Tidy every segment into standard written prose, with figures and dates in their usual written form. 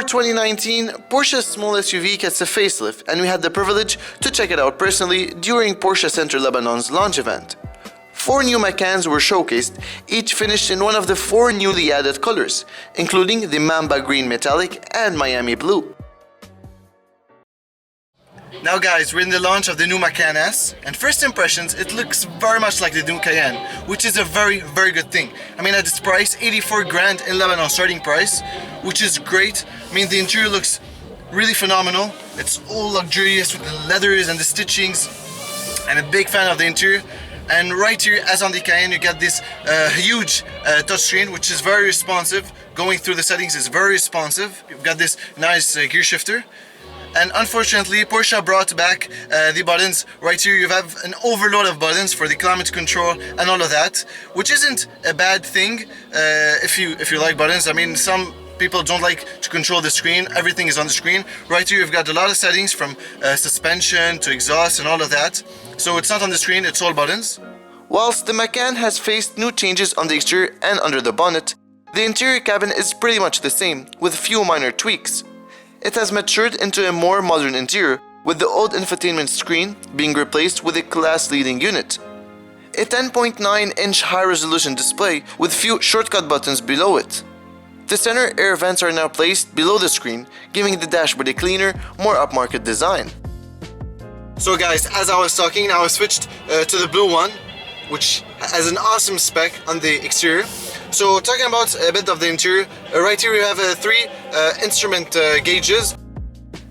For 2019, Porsche's small SUV gets a facelift, and we had the privilege to check it out personally during Porsche Centre Lebanon's launch event. 4 new Macans were showcased, each finished in one of the 4 newly added colors, including the Mamba Green Metallic and Miami Blue. Now guys, we're in the launch of the new Macan S, and first impressions, it looks very much like the new Cayenne, which is a very good thing. I mean, at its price, 84 grand in Lebanon starting price, which is great. I mean, the interior looks really phenomenal. It's all luxurious with the leathers and the stitchings. I'm a big fan of the interior. And right here, as on the Cayenne, you get this huge touchscreen, which is very responsive. Going through the settings is very responsive. You've got this nice gear shifter. And unfortunately, Porsche brought back the buttons. Right here you have an overload of buttons for the climate control and all of that, which isn't a bad thing if you like buttons. I mean, some people don't like to control the screen. Everything is on the screen. Right here you've got a lot of settings from suspension to exhaust and all of that. So it's not on the screen, it's all buttons. Whilst the Macan has faced new changes on the exterior and under the bonnet, the interior cabin is pretty much the same, with few minor tweaks. It has matured into a more modern interior, with the old infotainment screen being replaced with a class-leading unit. A 10.9-inch high-resolution display with few shortcut buttons below it. The center air vents are now placed below the screen, giving the dashboard a cleaner, more upmarket design. So guys, as I was talking, now I switched to the blue one, which has an awesome spec on the exterior. So talking about a bit of the interior, right here you have 3 instrument gauges.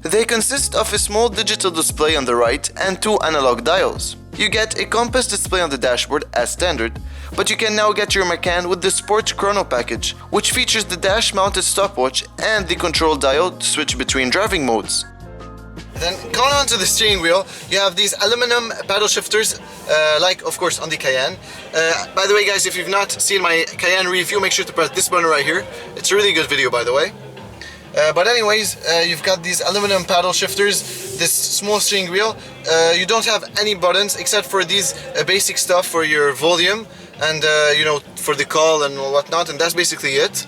They consist of a small digital display on the right and 2 analog dials. You get a compass display on the dashboard as standard, but you can now get your Macan with the Sport Chrono package, which features the dash-mounted stopwatch and the control dial to switch between driving modes. Then going on to the steering wheel, you have these aluminum paddle shifters, like of course on the Cayenne. By the way guys, if you've not seen my Cayenne review, make sure to press this button right here. It's a really good video, by the way. But anyways, you've got these aluminum paddle shifters, this small steering wheel. You don't have any buttons except for these basic stuff for your volume and you know, for the call and whatnot, and that's basically it.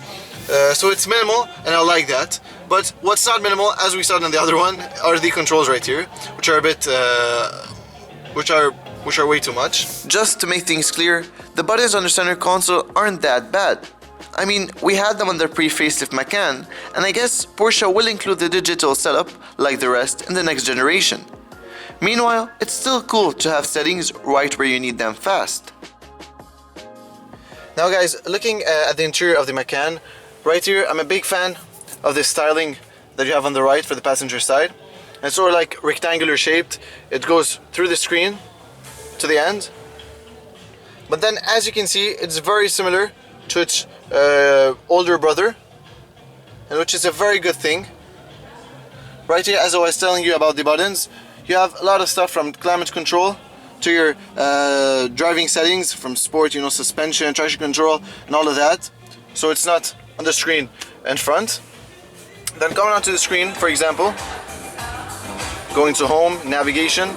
So it's minimal, and I like that. But what's not minimal, as we saw on the other one, are the controls right here, which are a bit, which are way too much. Just to make things clear, the buttons on the center console aren't that bad. I mean, we had them on the pre-facelift Macan, and I guess Porsche will include the digital setup, like the rest, in the next generation. Meanwhile, it's still cool to have settings right where you need them fast. Now guys, looking at the interior of the Macan, right here I'm a big fan of this styling that you have on the right for the passenger side. And it's sort of like rectangular shaped. It goes through the screen to the end. But then as you can see, it's very similar to its older brother, and which is a very good thing. Right here, as I was telling you about the buttons, you have a lot of stuff from climate control to your driving settings, from sport, you know, suspension, traction control, and all of that. So it's not on the screen in front. Then coming onto the screen, for example, going to home, navigation.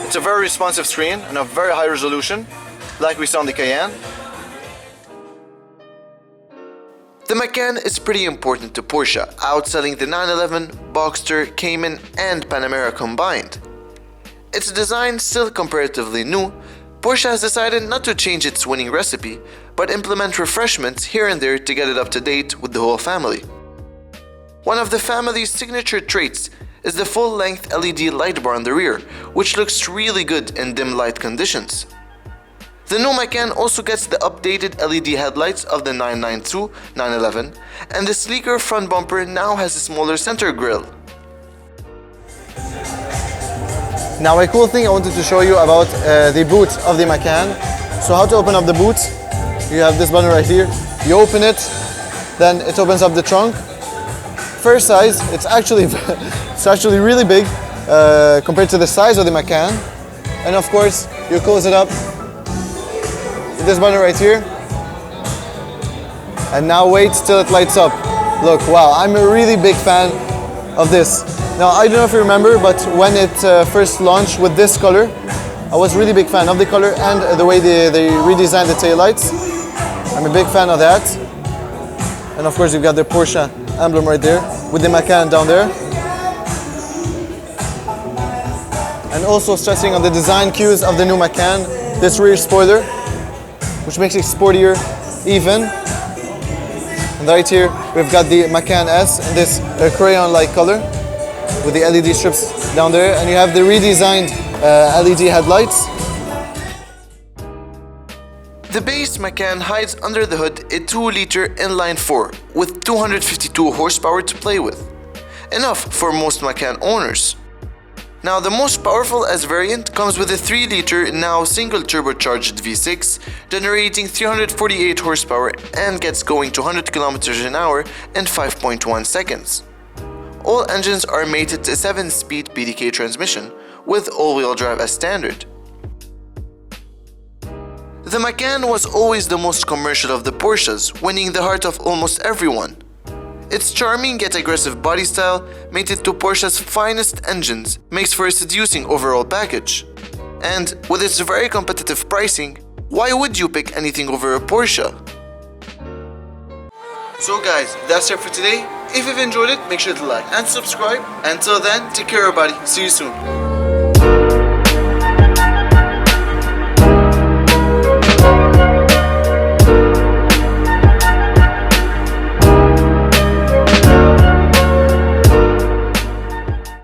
It's a very responsive screen and a very high resolution, like we saw on the Cayenne. The Macan is pretty important to Porsche, outselling the 911, Boxster, Cayman, and Panamera combined. Its design still comparatively new, Porsche has decided not to change its winning recipe, but implement refreshments here and there to get it up to date with the whole family. One of the family's signature traits is the full-length LED light bar on the rear, which looks really good in dim light conditions. The new Macan also gets the updated LED headlights of the 992, 911, and the sleeker front bumper now has a smaller center grille. Now a cool thing I wanted to show you about the boot of the Macan. So how to open up the boot? You have this button right here. You open it, then it opens up the trunk. First size, it's actually really big compared to the size of the Macan. And of course, you close it up. This button right here, and now wait till it lights up. Look, wow, I'm a really big fan of this. Now I don't know if you remember, but when it first launched with this color, I was really big fan of the color and the way they redesigned the taillights. I'm a big fan of that. And of course you've got the Porsche emblem right there with the Macan down there. And also stressing on the design cues of the new Macan, this rear spoiler, which makes it sportier even. And right here, we've got the Macan S in this crayon-like color with the LED strips down there. And you have the redesigned LED headlights. The base Macan hides under the hood a 2-liter inline-4 with 252 horsepower to play with. Enough for most Macan owners. Now the most powerful S variant comes with a 3-liter now single turbocharged V6 generating 348 horsepower and gets going to 100 km an hour in 5.1 seconds. All engines are mated to a 7-speed PDK transmission with all-wheel drive as standard. The Macan was always the most commercial of the Porsches, winning the heart of almost everyone. Its charming yet aggressive body style, mated to Porsche's finest engines, makes for a seducing overall package. And with its very competitive pricing, why would you pick anything over a Porsche? So guys, that's it for today. If you've enjoyed it, make sure to like and subscribe. Until then, take care everybody. See you soon.